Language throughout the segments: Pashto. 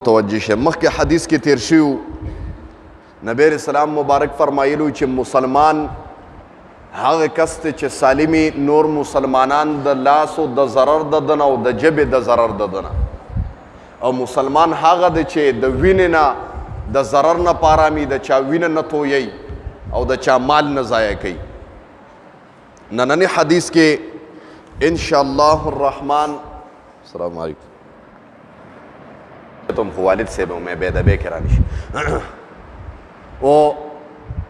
توجه شه مخکې حدیث کې تیر شوی نبی رسول الله مبارک فرمایلو چې مسلمان هغه کس ته چې سالمي نور مسلمانان د لاس او د ضرر د دنه او د جبې د ضرر د دنه او مسلمان هغه دی چې د وینې نه د ضرر نه پارامي د چا وینه نه تویي او د چا مال نه ضایع کوي. نننی حدیث کې ان شاء الله الرحمن السلام علیکم تم خو والد صاحب میں بے ادبی کرانی او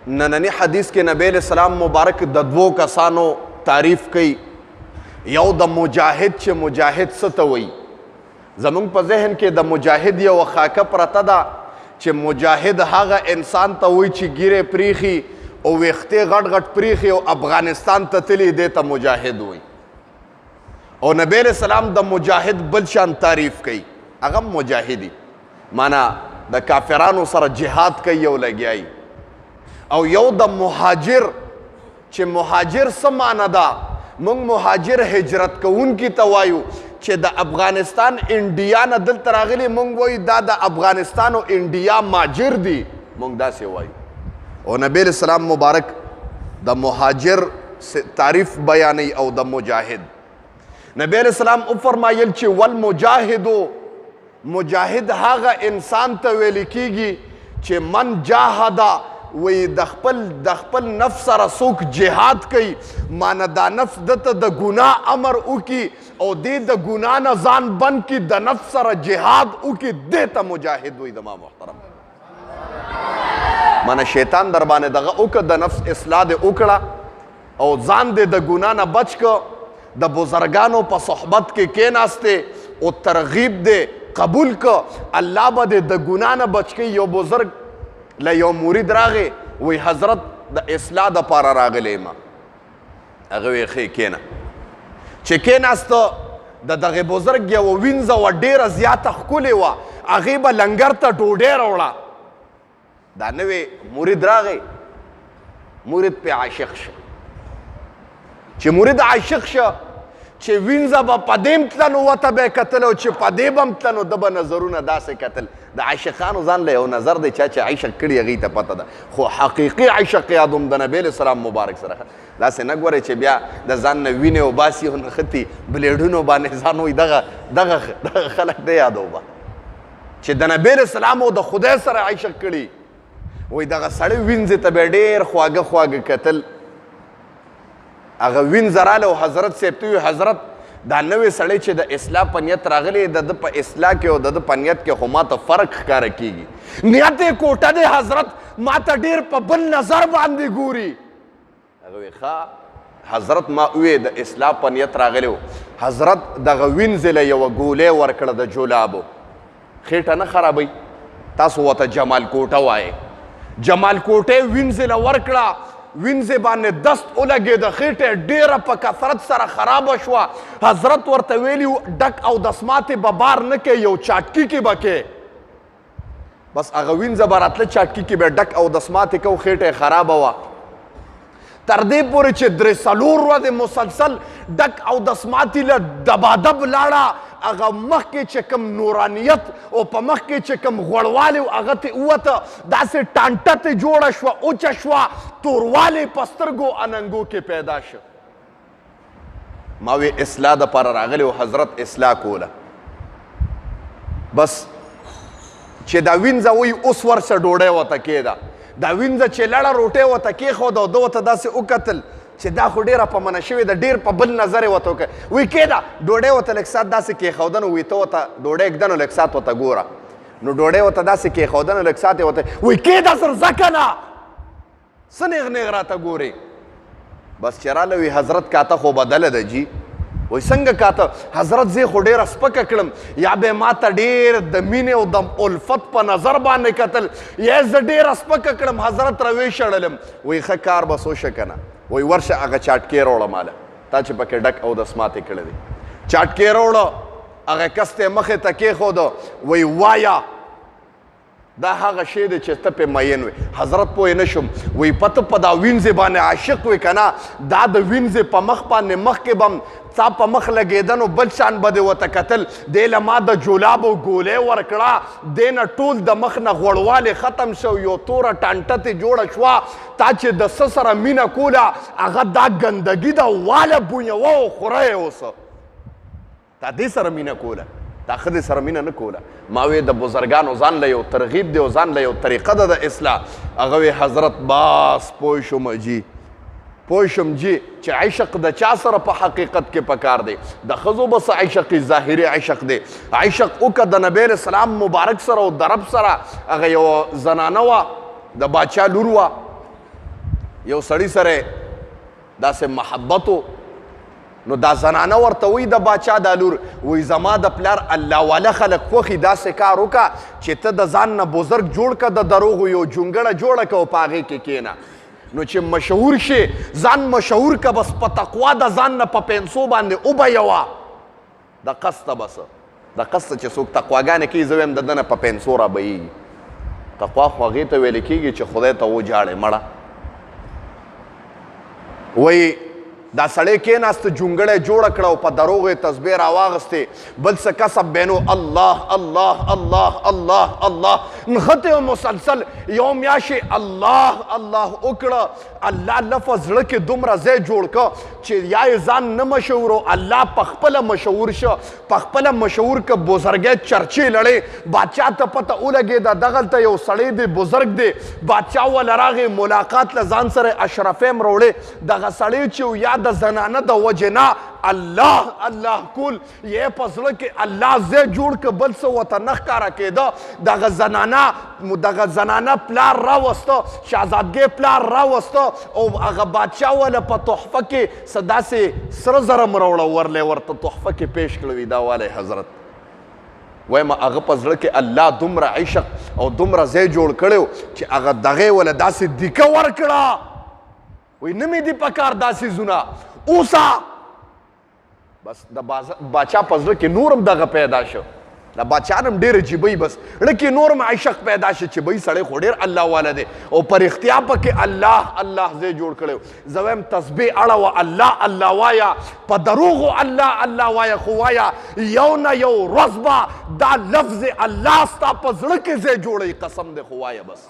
نننی حدیث کې نبی علیہ السلام مبارک د دوو کسانو تعریف کوي. یو د مجاهد چې مجاهد څه ته وایي زمونږ په ذهن کې د مجاهد یو خاکه پرته ده چې مجاهد هغه انسان ته وایي چې ګیرې پریخي او ویښتې غټ غټ پریخي او افغانستان ته تلي دې ته مجاهد وایي. او نبی علیہ السلام د مجاهد بل شان تعریف کوي هغه مجاهدی معنا د کافرانو سره جهاد کوي او لګیایي. او یو د مهاجر چې مهاجر څه معنا ده موږ مهاجر هجرت کوونکي ته وایو چې د افغانستان انډیا نه دلته راغلي موږ وایو دا د افغانستان او انډیا ماجر دي موږ داسې وایو. او نبی علیہ السلام مبارک د مهاجر تعریف بیانوي او د مجاهد نبی علیہ السلام وفرمایل چې والمجاهدو مجاهد هغه انسان ته ویل کیږي چې من جاهدا وی د خپل نفس سره څوک جهاد کوي مانه دا نفس دته د ګناه امر وکي او دې د ګناه نه ځان بند کي د نفس سره جهاد وکي دې ته مجاهد وی زما محترم مانه شیطان در باندې دغه وکړه د نفس اصلاح دې وکړه او ځان دې د ګناه نه بچ که د بزرګانو په صحبت کې کېناسته او ترغیب دې قبول که الله به دې د ګناه نه بچ کوي. یو بزرګ له یو مرید راغی وی حضرت د اصلاح دپاره راغلی ما هغه وی ښې کېنه چې کېناسته د دغې بزرګ یوه وینځه وه ډېره زیاته ښکلې وه هغې به لنګر ته ډوډۍ راوړه. دا نوی مرید راغی مرید پې عاشق شه چې مرید عاشق شه چې وینځه به په دې م تلنو ورته به یې کتل او چې په دې به م تلنو ده به نظرونه داسې کتل. د عاشقانو ځان له یو نظر دی چا چې عشق کړي هغې ته پته ده خو حقیقي عشق یادوم د نبی علیه السلام مبارک سره داسې نه ګورئ چې بیا د ځان نه وینې وباسي او نښتي بلیډونو باندې ځان وایي دغه خلک نه یادوبه چې د نبی علیه السلام او د خدای سره عشق کړي وایي دغه سړی وینځې ته به یې ډېر خواږه خواږه کتل. هغه وینځه راله او حضرت صاحب ته وي حضرت دا نوی سړی چې د اصلاح په نیت راغلی د ده په اصلاح کې او د ده په نیت کې خو ما ته فرق ښکاره کېږي. نیت یې کوټه دی حضرت ما ته ډېر په بل نظر باندې ګوري. هغه وی ښه حضرت ما ووی د اصلاح په نیت راغلی و حضرت دغه وینځې له یوه ګولۍ ورکړه د جولابو خېټه نه خرابوي تاسو ورته جمال کوټه وایې جمال کوټې وینځې له ورکړه وینځې باندې دست ولګېده خېټه ډېره په کثرت سره خرابه شوه. حضرت ورته ویلي ډک او دسماتې به بار نه کوې یو چاټکي کې به کې بس هغه وینځه به راتله چاټکي کې به ډک او دسماتې کو خېټه یې خرابه وه تر دې پورې چې درې څلور ورځې مسلسل ډک او دسماتې له دبادب لاړه هغه مخکې چې کوم نورانیت او په مخکې چې کوم غوړوالی و هغه ترې ووته داسې ټانټه ترې جوړه شوه اوچه شوه توروالی په سترګو اننګو کې پیدا شه. ما وی اصلاح دپاره راغلی و حضرت اصلاح کوله بس چې دا وینځه وایي اوس ورشه ډوډۍ ورته کېده دا وینځه چې لړه روټۍ ورته کېښوده او ده ورته داسې وکتل چې دا خو ډېره په منع شوې ده ډېر په بل نظر یې ورته وکړه وایي کېده ډوډۍ ورته لږ ساعت داسې کېښوده نو وایي ته ورته ډوډۍ ږده نو لږ ساعت ورته ګوره نو ډوډۍ ورته داسې کېښوده نو لږ ساعت یې ورته وایي کېده زر ځه که نه څه نیغ نیغ راته ګورې بس چې راله وي حضرت کاته خو بدله ده جي وایي څنګه کاته حضرت زه خو ډېره سپکه کړم یا به ما ته ډېر د مینې او د الفت په نظر باندې کتل یا زه ډېره سپکه کړم حضرت روی شړلم وایي ښه کار بس وشه که نه وایي ورشه هغه چاټکې راوړه ماله تا چې پکې ډک او دسماتې کړی دی چاټکې راوړه هغه کس ته یې مخې ته کېښوده وایي وایه دا هغه شی دی چې ته پې مین وي. حضرت پوه نه شم وایي پته په دا وینځې باندې عاشق وي که نه دا د وینځې په مخ باندې مخکې به م تا په مخ لګېده نو بل شان به دې ورته کتل دې له ما د جولابو ګولۍ ورکړه دې نه ټول د مخ نه غوړوالی ختم شو یو توره ټانټه تې جوړه شوه تا چې د څه سره مینه کوله هغه دا ګندګي ده واله بونیوه او خوره یې اوسه تا دې سره مینه کوله دا ښځې سره مینه نه کوله. ما وی د بزرګانو ځان له یو ترغیب دی او ځان له یو طریقه ده د اصلاح. هغه وی حضرت باس پوه شوم جي پوه شم جي چې عشق د چا سره په حقیقت کې پکار دی د ښځو بس عشق ظاهري عشق دی. عشق وکړه د نبی علیه السلام مبارک سره او د رب سره. هغه یو زنانه وه د باچا لور وه یو سړي سره داسې محبت و نو دا زنانه ورته وایي د باچا دا لور وایي زما د پلار الله والا خلک خوښي داسې کار وکړه چې ته د ځان نه بزرګ جوړ کړه د دروغو یو جونګړه جوړه کړه او په هغې کې کښېنه نو چې مشهور شي ځان مشهور که بس په تقوا د ځان نه په پنسو باندې وبیوه د قسته بس د قسته چې څوک تقواګانې کوي زه وایم د ده نه په پنسو رابهیږي. تقوا خو هغې ته ویل کېږي چې خدای ته وجاړې مړه. وایي دا سړی کېناسته جونګړی جوړه کړه او په دروغو یې تسبیح راواغستې بل څه کسب بینو الله الله الله الله الله نښتې و مسلسل یو میاشې الله الله وکړه الله لفظ زړه کې دومره ځای جوړ کړه چې یا یې ځان نه مشهور و الله په خپله مشهور شه په خپله مشهور که بزرګۍ چرچې لړې بادشاه ته پته ولګېده دغلته یو سړی دی بزرګ دی بادشاه وله راغې ملاقات له ځان سره اشرفیم راوړې دغه سړی چې یا د زنانه د وجې نه الله الله کول یې په زړه کې الله ځای جوړ که بل څه ورته نه ښکاره کېده دغه زنانه پلار راوسته شهزادګۍ پلار راوسته او هغه بادشاه وله په تحفه کې څه داسې سره زره م راوړه ورلی ورته تحفه کې پیش کړوي دا والی حضرت وایم هغه په زړه کې الله دومره عشق او دومره ځای جوړ کړی چې هغه دغې وله داسې دیکه ورکړه وی نه مې دي پکار دا څیزونه اوسه بس د باچا په زړه کې نورم دغه پیدا شو د باچا نم ډېر جیبۍ بس زړه کې نورم عشق پیدا شو چې بی سړی خو ډېر الله والا دی او پر اختیا پکې الله الله ځای جوړ کړی زه وایم تسبیح اړوه الله الله وایا په دروغو الله الله وایا خو وایا یو نه یو ورځ به دا لفظ الله ستا په زړه کې ځای جوړوي قسم دی خو وایا بس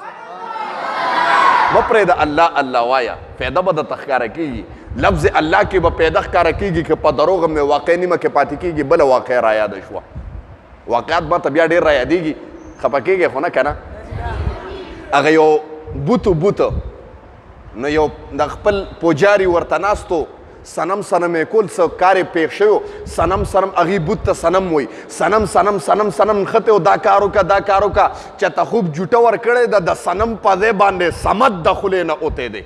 مه پرېږده الله الله وایا فایده به درته ښکاره کېږي لفظ الله کې به پیدا ښکاره کېږي که په دروغ مې واقع نیمه کې پاتې کېږي بله واقع رایاده شوه واقعات به ته بیا ډېر رایادېږي خفه کېږي خو نه که نه هغه یو بوتو نو یو د خپل پوجاري ورته ناستو صنم صنم یې کول څه کار یې پېښ شوی صنم هغې بوت ته صنم وایي صنم نښتې و دا کار وکړه دا کار وکړه چېته خوب جوټه ورکړې ده د صنم په ځای باندې صمد د خولې نه اوتی دی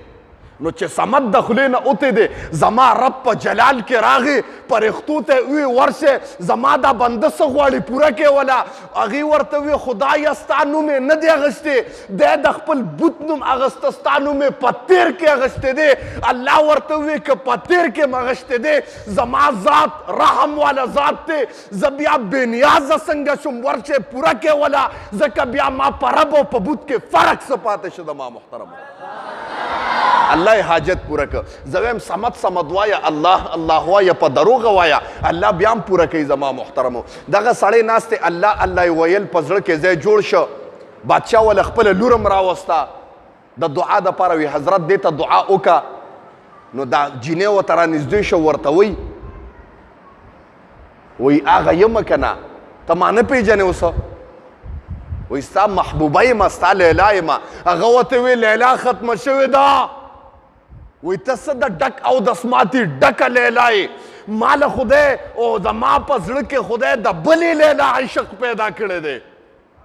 نو چې صمد د خولې نه اوتی دی زما رب په جلال کې راغی پرښتو ته وی ورشه زما دا بنده څه غواړي پوره کې ولا هغې ورته وی خدایه ستا نوم یې نه دی اغوستی دی د خپل بوت نوم اغوسته ستا نوم یې په تیر کې اغوستی دی الله ورته وی که په تیر کې م اغوستی دی زما ذات رحم والا ذات دی زه بیا بېنیازه څنګه شم ورشه پوره کې ولا ځکه بیا ما په رب او په بوت کې فرق څه پاتې شه زما محترم الله یې حاجت پوره که زه وایم صمد وایه الله الله وایه په دروغه وایه الله بیا هم پوره کوي زما محترمو دغه سړی ناست دی الله الله یې ویل په زړه کې ځای جوړ شه بادشاه وله خپله لور هم راوسته د دعا دپاره وي حضرت دې ته دعا وکړه نو دا جینۍ ورته رانږدې شو ورته وایي هغه یمه که نه ته ما نه پېژنې اوسه وایي ستا محبوبه یم ستا لیلا یم هغه ورته وی لیلا ختمه شوې ده وی ته څه د ډک او د سماتي ډکه لیلا یې ما له خدای او زما په زړه کې خدای د بلې لیلا عشق پیدا کړی دی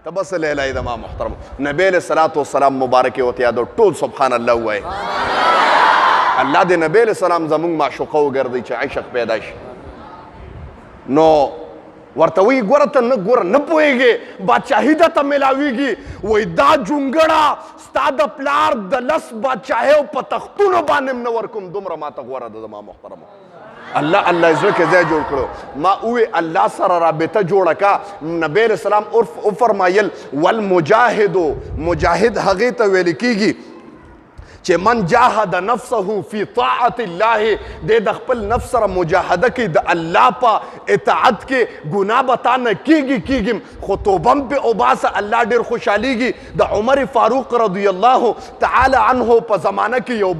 ته به څه لیلا یې زما محترمو نبی علیه الصلاة والسلام مبارک یې ورته یادو ټول سبحان الله ووایي الله دې نبی علیه السلام زموږ معشوقه وګرځوي چې عشق پیدا شي نو ورته وایي ګوره ته نه ګوره نه پوهېږې بادشاهي درته میلاویږي وایي دا جونګړه ستا د پلار د لس بادشاهیو په تختونو باندې م نه ورکوم دومره ماته غوره ده زما محترمو الله الله زړه کې ځای جوړ کړو ما وې الله سره رابطه جوړه کا نبی علیہ السلام او فرمایل والمجاهد مجاهد هغې ته ویل کیږي چې من جاهد نفسه فی طاعت الله د خپل نفس سره مجاهده کوي د الله په اطاعت کې ګناه به تا نه کیږي خو توبه هم پې اوباسه الله ډېر خوشحالیږي د عمر فاروق رضی الله تعالی عنه په زمانه کې یو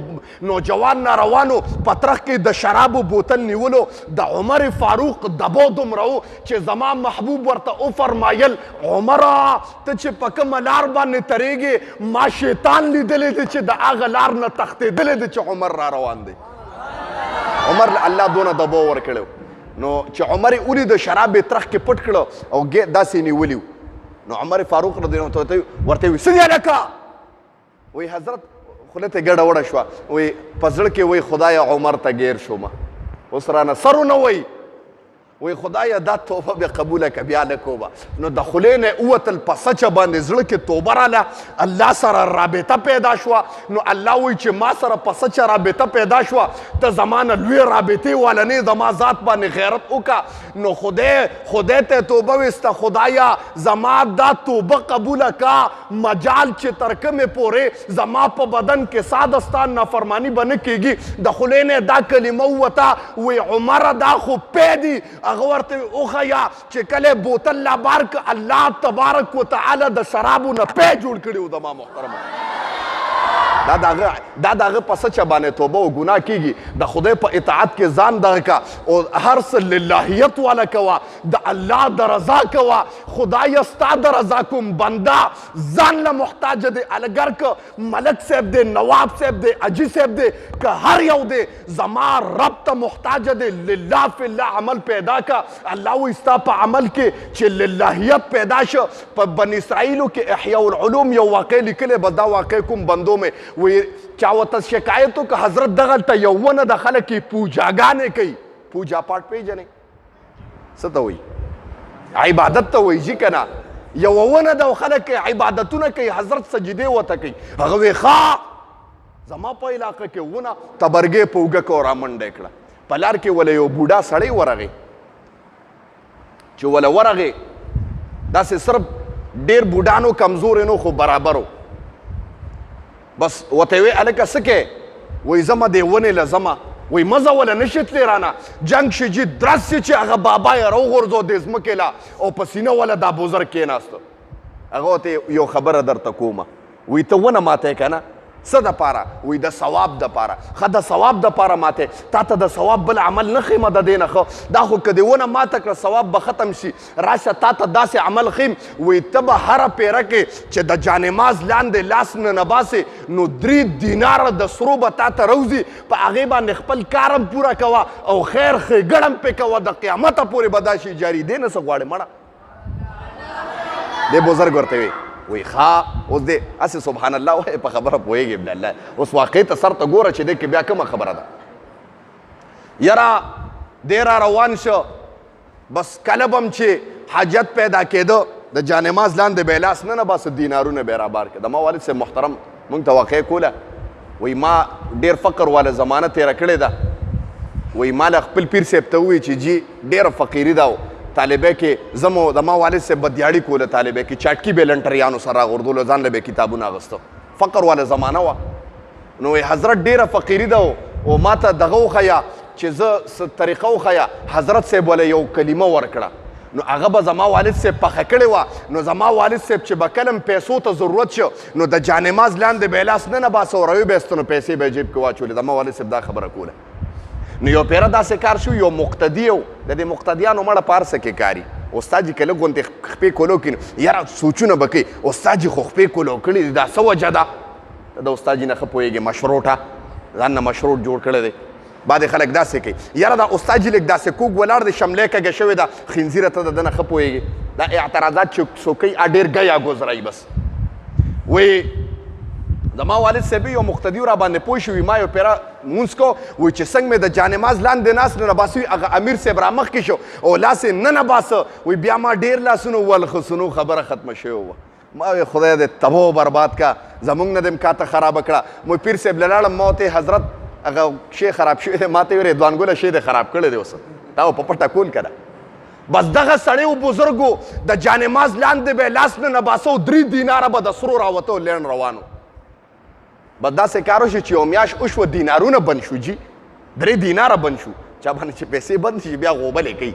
نوجوان ناروانو په ترخ کې د شرابو بوتل نیولو د عمر فاروق دبو دومره و چې زما محبوب ورته وفرمایل عمره ته چې په کومه لار باندې ترېږې ما شیطان لیدلی دی چې د هغه لار نه تښتېدلی دی چې عمر را روان دی عمر الله دونه دبو ورکړی نو چې عمر یې ولید شراب یې ترخ کې پټ کړه او داسې نیولي نو عمر فاروق رضی الله عنه ورته وایي څه دی هلکه وایي حضرت خوله ته ګډه وړه شوه وایي په زړه کې وایي خدایه عمر ته ګیر شومه اوس رانه سر ونه وایي وی خدایا دا توبه به قبوله که بیا نه کومه نو د خولې نه ووتل په سچه باندې زړه کې توبه راله الله سره رابطه پیدا شوه نو الله وایي چې ما سره په سچه رابطه پیدا شوه ته زما نه لوی رابطې واله نه زما ذات باندې غیرت وکړه نو خدای ته توبه ویسته خدایا زما دا توبه قبوله کا مجال چې تر کومې پورې زما په بدن کې سادستان نافرمانی به نه کېږي د خولې نه دا کلمه ووته وی عمره دا خو پی دی هغه ورته وښیه چې کله بوتل لا بار که الله تبارک وتعالی د شرابو نه پی جوړ کړي و زما محترمه دا د هغه په سچه باندې توبه او ګناه کېږي د خدای په اطاعت کې ځان دغه کا او هر څه للهیت والا کوه د الله د رضا کوه خدایه ستا د رضا کوم بنده ځان له محتاجه دی الګر که ملک صاحب دی نواب صاحب دی اجي صاحب دی که هر یو دی زما رب ته محتاجه دی لله فی الله عمل پیدا کا الله وایي ستا په عمل کې چې للهیت پیدا شه په بني اسرائیلو کې احیاء العلوم یو واقع لیکلی به دا واقع کوم بندو مې وی چا ورته شکایت وکړه حضرت دغلته یو ونه د خلک یې پوجاګانې کوي پوجا پاټ پیژنې څه ته وایي عبادت ته وایي جي که نه یوه ونه د خلک عبادتونه کوي حضرت سجدې ورته کوي هغه وی ښه زما په علاقه کې ونه تبرګې په اوږه کې رامنډه کړه په لار کې وله یو بوډا سړی ورغی چې وله ورغی داسې صرف ډېر بوډانو کمزور نو خو برابرو بس ورته وی هلکه څه کې وایي زه دې ونې له ځمه وایي مزه وله نشي تللی رانه جنګ شجي درس چې هغه بابا یې راوغورځو د ځمکې له او په سینه وله دا بزرګ کېناسته هغه ورته یو خبره درته کومه وایي ته ونه ماتې که نه څه دپاره وایي د ثواب دپاره ښه د ثواب دپاره ماتې تا ته د ثواب بل عمل نه ښیم د دې نه ښه دا خو که دې ونه ماته کړه ثواب به ختم شي راشه تا ته داسې عمل ښیم وایي ته به هره پیره کې چې د جانماز لاندې لاس نه نه باسې نو 3 دیناره د سرو به تا ته روځي په هغې باندې خپل کار هم پوره کوه او خیر ښېګړه هم پې کوه د قیامته پورې به دا شي جاري دی نه څه غواړې مړه دې بزرګ ورته وی وی ښه اوس دې هسې سبحان الله وایې په خبره پوهېږې بل الله اوس واقع ته سر ته ګوره چې دې کې بیا کومه خبره ده یاره دی را روان شو بس کله به هم چې حاجت پیدا کېده د جانماز لاندې به یې لاس نه باسه دینارونه به یې رابار کړه د ما والد صاحب محترم مونږ ته واقع کوله وی ما ډېر فقر واله زمانه تېره کړې ده وی ما له خپل پیر صاحب ته ووایي چې جي ډېره فقیري ده طالبه کې زمو د ما والد صاحب بدیاړي کوله طالبه کې چاټکي به لنټریانو سره راغورځولو ځان له به کتابونه اغوسته فقر واله زمانه وه نو حضرت ډېره فقیري ده او ما ته دغه وښیه چې زه څه طریقه وښیه حضرت صاحب وله یو کلمه ورکړه نو هغه به زما والد صاحب پخه کړې وه نو زما والد صاحب چې به کله پیسو ته ضرورت شو نو د جانماز لاندې به یې لاس نه باسه او راویې به ایسته نو پیسې به یې جیب کې واچولې زما والد صاحب دا خبره کوله نو یو پیره داسې کار شو یو مقتدي و د دې مقتدیانو مړه په هر څه کې کاري استاد جي که لږ غوندې خپې کولو کړي یاره سوچونه به کوي استاد جي خو خپې کولو کړي دي دا څه وجه ده د استاد جي نه ښه پوهېږي مشروټه ځان نه مشروټ جوړ کړی دی بعضې خلک داسې کوي یاره دا استاد جي لږ داسې کوږ ولاړ دی شملې کږه شوې ده خنزیره ته د ده نه ښه پوهېږي دا اعتراضات چې څوک کوي ډېر ګیا ګذرایي بس وی زما والد صاحب یو مقتدي را باندې پوه شوي ما یو پیره مونځ کو وایي چې څنګه مې د جانماز لاندې ناست نه راباسي هغه امیر صاحب را مخکې شو او لاس یې نه نباسه وایي بیا ما ډېر لاسونو ولخصنو خبره ختمه شوې وه ما وی خدای دې تباه و برباد کا زمونږ نه دې امکاته خرابه کړه مو پیر صاحب له لاړم ما ورته حضرت هغه شی خراب شوی دی، ما ته ویل رضوان ګله شی دی خراب کړی دی اوس تا په پټه کول که ده بس دغه سړی و بزرګو د جانماز لاندې به یې لاس نه نباسه 3 دیناره به د سرو راوته لین روانو بس داسې کار وشو چې یو میاشت وشوه دینارونه بند شو جي 3 دیناره بند شو چا باندې چې پیسې بند شي بیا غوبلې کوي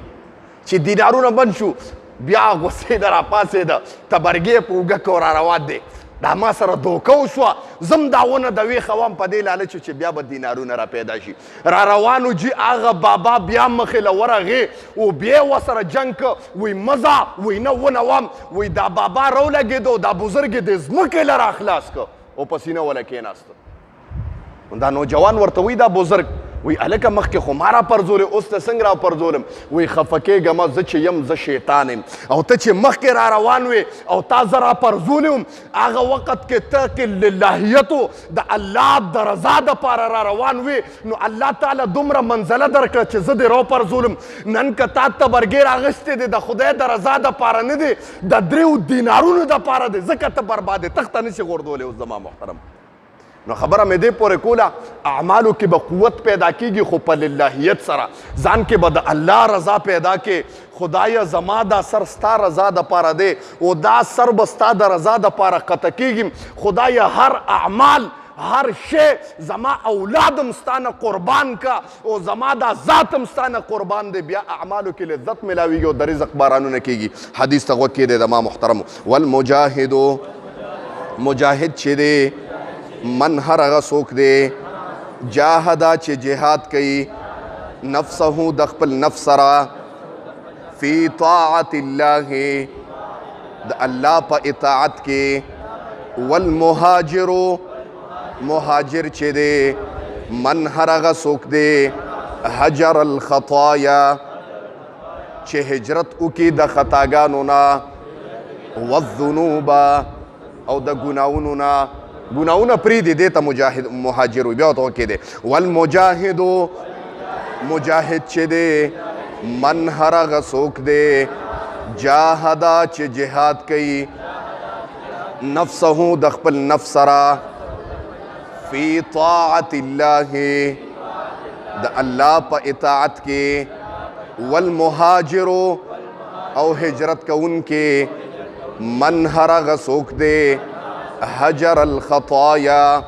چې دینارونه بند شو بیا غصې ده راپاڅېده تبرګې په اوږه کې را روان دی دا ما سره دوکه وشوه زم دا ونه د ویښه وم په دې لالچ چې بیا به دینارونه را پیدا شي را روانو جي هغه بابا بیا مخې له ورغې او بیا ورسره جنګ که وی مزه وی نه ونه وم وی دا بابا راولګېدو دا بزرګ یې د ځمکې له راخلاص که او په سینه وله کېناسته دا نوجوان ورته وی دا بزرګ وی هلکه مخکې خو ما را پرځولې اوس ته څنګه را پرځولم وی خفه کېږمه زه چې یم زه شیطان یم او ته چې مخکې را روان وې او تا زه را پرځولې وم هغه وخت کې ته کې للهیتو د الله د رضا دپاره را روان وې نو الله تعالی دومره منزله درکړه چې زه دې را پرځولم نن که تا تبرګې راغستې دی د خدای د رضا دپاره نه دی د 3 دینارونو دپاره دی ځکه ته برباد دی تخته نشي غورځولی اوس زما محترم نو خبره مې دې پورې کوله اعمالو کې به قوت پیدا کېږي خو په للهیت سره ځان کې به د الله رضا پیدا کې خدایه زما دا سر ستا رضا دپاره دی او دا سر به ستا د رضا دپاره قطع کېږي خدایه هر اعمال هر شی زما اولادم ستانه قربان کا او زما دا ذاتم ستانه قربان دی بیا اعمالو کې لذت ملاویږي او د رزق بارانونه کېږي حدیث ته غوږ کېدی د ما محترم والمجاهدو مجاهد چې دی من هر هغه څوک دی جاهدا چې جهاد کوي نفسه د خپل نفس سره فی طاعت الله د الله په اطاعت کې والمهاجر مهاجر چې دی من هر هغه څوک دی هجر الخطایا چې هجرت وکړي د خطاګانو نه والذنوب او د ګناهونو نه ګناهونه پرېږدي دې ته مهاجر وي بیا ورته وکې دی والمجاهدو مجاهد چې دی من هر هغه څوک دی جاهدا چې جهاد کوي نفسه د خپل نفس سره فی طاعت الله د الله په اطاعت کې والمهاجر او هجرت کوونکې من هر هغه څوک دی هجر الخطایا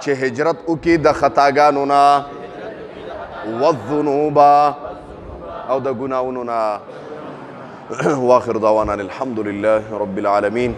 چې هجرت وکړي د خطاګانو نه والذنوب او د ګناهونو نه واخر دعوانا الحمد لله رب العالمین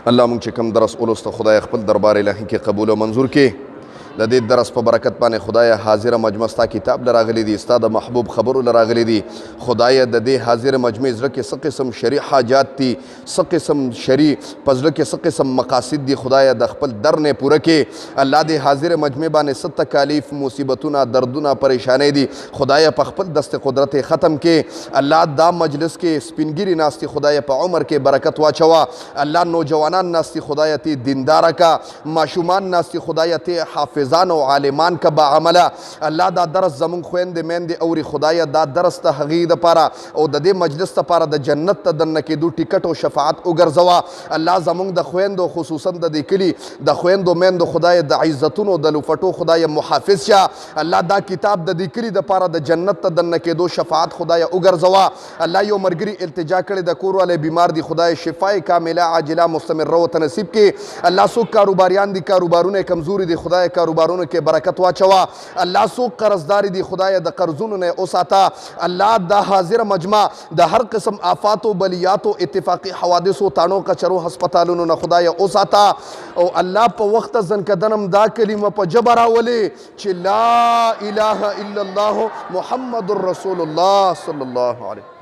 الله مونږ چې کوم درس ولوسته خدای خپل دربار الهي کې قبول او منظور کړي د دې درس په برکت باندې خدای حاضر مجمع ستا کتاب لراغلی دی ستا د محبوب خبرو لراغلی دی خدای د دې حاضر مجمع زړه کې څه قسم شرعي حاجات دي څه قسم شرعي په زړه کې څه قسم مقاصد دي خدای د خپل در نه پوره کې الله دې حاضر مجمع باندې څه تکالیف مصیبتونه دردونه پریشانۍ دي خدای په خپل دست قدرت ختم کې الله دا مجلس کې سپینګری ناستی خدای په عمر کې برکت واچوا الله نوجوانان ناستی خدای ته دیندار کا ماشومان ناستی خدای ته حافظ او عالمان کا با عمله الله دا درس زمون خويندې میندې اوري خدای دا درس ته هغې دپاره او د دې مجلس دپاره د جنت ته دننه کېدو ټیکټ او شفاعت وګرځوه الله زمونږ د خویندو خصوصا د دې کلي د خویندو میندو خدای د عزتونو د لوفټو خدای محافظ شه الله دا کتاب د دې کلي دپاره د جنت ته دننه کېدو شفاعت خدای وګرځوه الله یو مرګري التجا کړی د کور والی بیمار دی خدای شفای کامله عاجله مستمره ورته نصیب کړي الله څوک کاروباریان دي کاروبارونه کمزوري دي خدای کاروبارونو کې برکت واچوا الله څوک قرضداري دي خدای د قرضونو نه وساته الله د حاضر مجمع د هر قسم آفات او بلیات او اتفاقی حوادث او تانو کچرو هسپتالونو نه خدای وساته او الله په وخت ځنکدنم دا کلمه په جبر راولې چې لا اله الا الله محمد رسول الله صلی الله علیه